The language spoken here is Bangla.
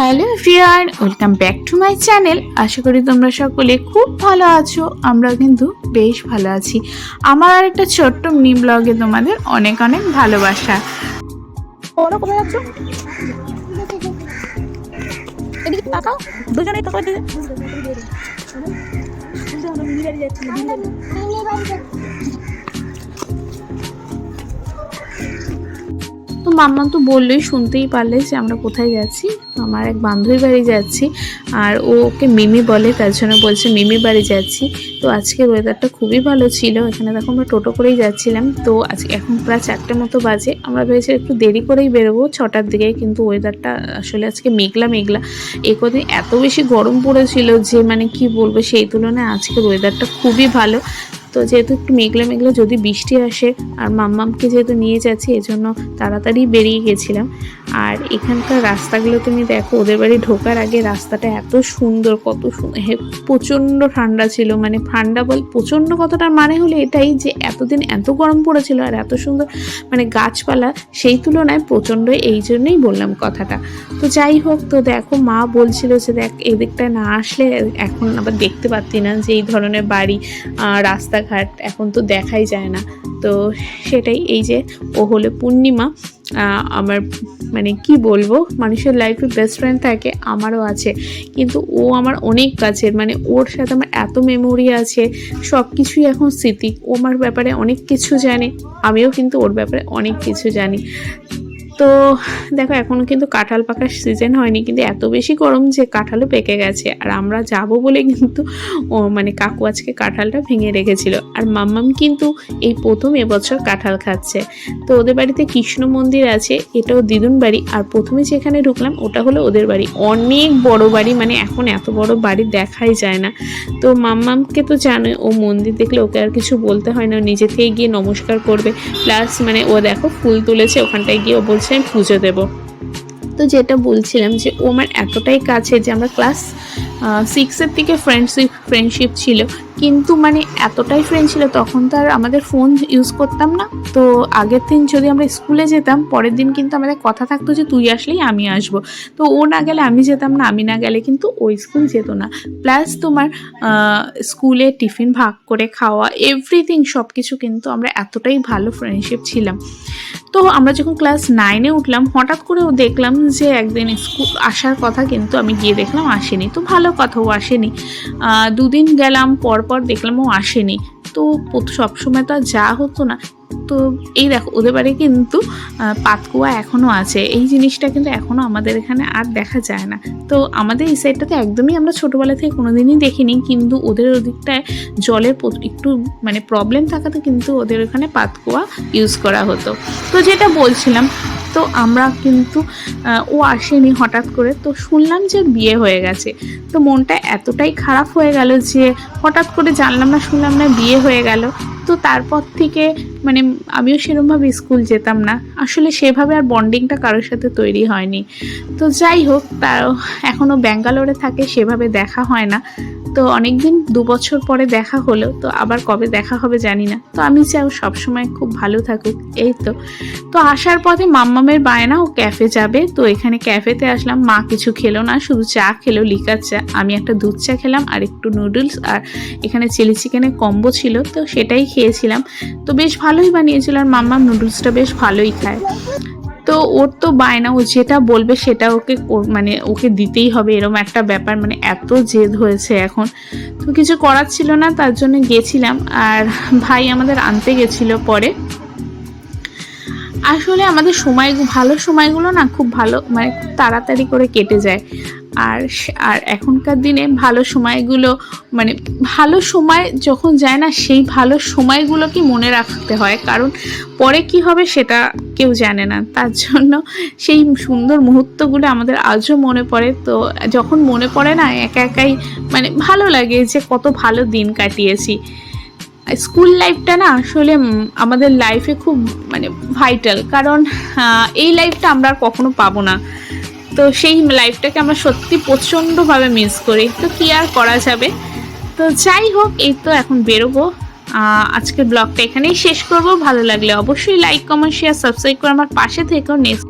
Hello everyone, welcome back to my channel. আশা করি তোমরা সকলে খুব ভালো আছো। আমরা কিন্তু বেশ ভালো আছি। আমার আর একটা ছোট্ট মিনি ব্লগে তোমাদের অনেক অনেক ভালোবাসা। ওরা কোথায় যাচ্ছ? এদিকে তাকাও, দুজনেই তাকাও দিকে। তো মাম্মা তো বললেই শুনতেই পারলে যে আমরা কোথায় যাচ্ছি। আমার এক বান্ধবীর বাড়ি যাচ্ছি, আর ও ওকে মিমি বলে, তার জন্য বলছে মিমি বাড়ি যাচ্ছি। তো আজকের ওয়েদারটা খুবই ভালো ছিল। এখানে দেখো আমরা টোটো করেই যাচ্ছিলাম। তো আজকে এখন প্রায় 4টে মতো বাজে। আমরা ভেবেছি একটু দেরি করেই বেরোবো 6টার দিকে, কিন্তু ওয়েদারটা আসলে আজকে মেঘলা মেঘলা। এই কদিন এত বেশি গরম পড়েছিল যে মানে কি বলবো, সেই তুলনায় আজকের ওয়েদারটা খুবই ভালো। তো যেহেতু একটু মেঘলা মেঘলা, যদি বৃষ্টি আসে, আর মাম্মামকে যেহেতু নিয়ে যাচ্ছি এজন্য তাড়াতাড়ি বেরিয়ে গেছিলাম। আর এখানকার রাস্তাগুলো তুমি দেখো, ওদের বাড়ি ঢোকার আগে রাস্তাটা এত সুন্দর, কত প্রচণ্ড ঠান্ডা ছিল। মানে ঠান্ডা বল প্রচণ্ড কতটার মানে হলো এটাই যে এতদিন এত গরম পড়েছিল আর এত সুন্দর মানে গাছপালা, সেই তুলনায় প্রচণ্ড, এই জন্যই বললাম কথাটা। তো যাই হোক, তো দেখো মা বলছিল যে দেখ এদিকটায় না আসলে এখন আবার দেখতে পারতি না যে এই ধরনের বাড়ি, রাস্তাঘাট এখন তো দেখাই যায় না। তো সেটাই, এই যে ও হলো পূর্ণিমা, আমার মানে কি বলবো, মানুষের লাইফে বেস্ট ফ্রেন্ড থাকে, আমারও আছে, কিন্তু ও আমার অনেক কাছের। মানে ওর সাথে আমার এত মেমোরি আছে, সব কিছুই এখন স্মৃতি। ও আমার ব্যাপারে অনেক কিছু জানে, আমিও কিন্তু ওর ব্যাপারে অনেক কিছু জানি। তো দেখো এখনও কিন্তু কাঁঠাল পাকার সিজন হয়নি, কিন্তু এত বেশি গরম যে কাঁঠালও পেকে গেছে। আর আমরা যাব বলে কিন্তু মানে কাকু আজকে কাঁঠালটা ভেঙে রেখেছিল। আর মাম্মাম কিন্তু এই প্রথম এবছর কাঁঠাল খাচ্ছে। তো ওদের বাড়িতে কৃষ্ণ মন্দির আছে, এটাও দিদুন বাড়ি। আর প্রথমে যেখানে ঢুকলাম ওটা হলো ওদের বাড়ি, অনেক বড় বাড়ি, মানে এখন এত বড় বাড়ি দেখাই যায় না। তো মাম্মামকে তো জানো, ও মন্দির দেখলে ওকে আর কিছু বলতে হয় না, নিজে থেকে গিয়ে নমস্কার করবে। প্লাস মানে ও দেখো ফুল তুলেছে, ওখানটায় গিয়ে ও বলছে আমি পুজো দেবো। তো যেটা বলছিলাম যে ও আমার এতটাই কাছে যে আমরা ক্লাস 6-এর থেকে ফ্রেন্ডশিপ ছিল, কিন্তু মানে এতটাই ফ্রেন্ড ছিল। তখন তো আর আমাদের ফোন ইউজ করতাম না। তো আগের দিন যদি আমরা স্কুলে যেতাম, পরের দিন কিন্তু আমাদের কথা থাকতো যে তুই আসলেই আমি আসবো। তো ও না গেলে আমি যেতাম না, আমি না গেলে কিন্তু ওই স্কুল যেত না। প্লাস তোমার স্কুলে টিফিন ভাগ করে খাওয়া, এভরিথিং সব কিছু, কিন্তু আমরা এতটাই ভালো ফ্রেন্ডশিপ ছিলাম। তো আমরা যখন ক্লাস 9-এ উঠলাম, হঠাৎ করেও দেখলাম যে একদিন স্কুল আসার কথা, কিন্তু আমি গিয়ে দেখলাম আসেনি। তো ভালো কথা, ও আসেনি। 2 দিন গেলাম, পরপর দেখলাম ও আসেনি। তো সবসময় তো আর যা হতো না। তো এই দেখো ওদের বাড়ি কিন্তু পাতকুয়া এখনও আছে। এই জিনিসটা কিন্তু এখনও আমাদের এখানে আর দেখা যায় না। তো আমাদের এই সাইডটাতে একদমই আমরা ছোটোবেলা থেকে কোনোদিনই দেখিনি, কিন্তু ওদের ওদিকটায় জলের একটু মানে প্রবলেম থাকাতে কিন্তু ওদের ওখানে পাতকুয়া ইউজ করা হতো। তো যেটা বলছিলাম, তো আমরা কিন্তু ও আসেনি হঠাৎ করে, তো শুনলাম যে বিয়ে হয়ে গেছে। তো মনটা এতটাই খারাপ হয়ে গেল যে হঠাৎ করে জানলাম না, শুনলাম না বিয়ে হয়ে গেল। তো তারপর থেকে মানে আমিও সেরকমভাবে স্কুল যেতাম না, আসলে সেভাবে আর বন্ডিংটা কারোর সাথে তৈরি হয়নি। তো যাই হোক, তাও এখনও ব্যাঙ্গালোরে থাকে, সেভাবে দেখা হয় না। তো অনেক দিন 2 বছর পরে দেখা হলো, তো আবার কবে দেখা হবে জানি না। তো আমি চাই সবসময় খুব ভালো থাকুক, এই তো। তো আসার পথে মাম্মামের বায়না ও ক্যাফে যাবে। তো এখানে ক্যাফেতে আসলাম, মা কিছু খেলো না, শুধু চা খেলো, লিকার চা। আমি একটা দুধ চা খেলাম আর একটু নুডলস, আর এখানে চিলি চিকেনের কম্বো ছিল, তো সেটাই খেয়েছিলাম। তো বেশ ভালোই বানিয়েছিল, আর মাম্মাম নুডলসটা বেশ ভালোই খায়। তো ওর তো বায়না, ও যেটা বলবে সেটা ওকে মানে ওকে দিতেই হবে, এরকম একটা ব্যাপার। মানে এত জেদ হয়েছে এখন, তো কিছু করার ছিল না, তার জন্য গেছিলাম। আর ভাই আমাদের আনতে গেছিলো পরে। আসলে আমাদের ভালো সময়গুলো না খুব ভালো, মানে খুব তাড়াতাড়ি করে কেটে যায়। আর আর এখনকার দিনে ভালো সময়গুলো, মানে ভালো সময় যখন যায় না, সেই ভালো সময়গুলোকে মনে রাখতে হয়, কারণ পরে কি হবে সেটা কেউ জানে না। তার জন্য সেই সুন্দর মুহূর্তগুলো আমাদের আজও মনে পড়ে। তো যখন মনে পড়ে না, একা একাই মানে ভালো লাগে যে কত ভালো দিন কাটিয়েছি। স্কুল লাইফটা না আসলে আমাদের লাইফে খুব মানে ভাইটাল, কারণ এই লাইফটা আমরা আর কখনো পাবো না। তো সেই লাইফটাকে আমরা সত্যি প্রচণ্ডভাবে মিস করি। তো কি আর করা যাবে। তো যাই হোক, এই তো এখন বেরোবো। আজকের ব্লগটা এখানেই শেষ করব। ভালো লাগলে অবশ্যই লাইক, কমেন্ট, শেয়ার, সাবস্ক্রাইব করে আমার পাশে থেকেও। নেক্সট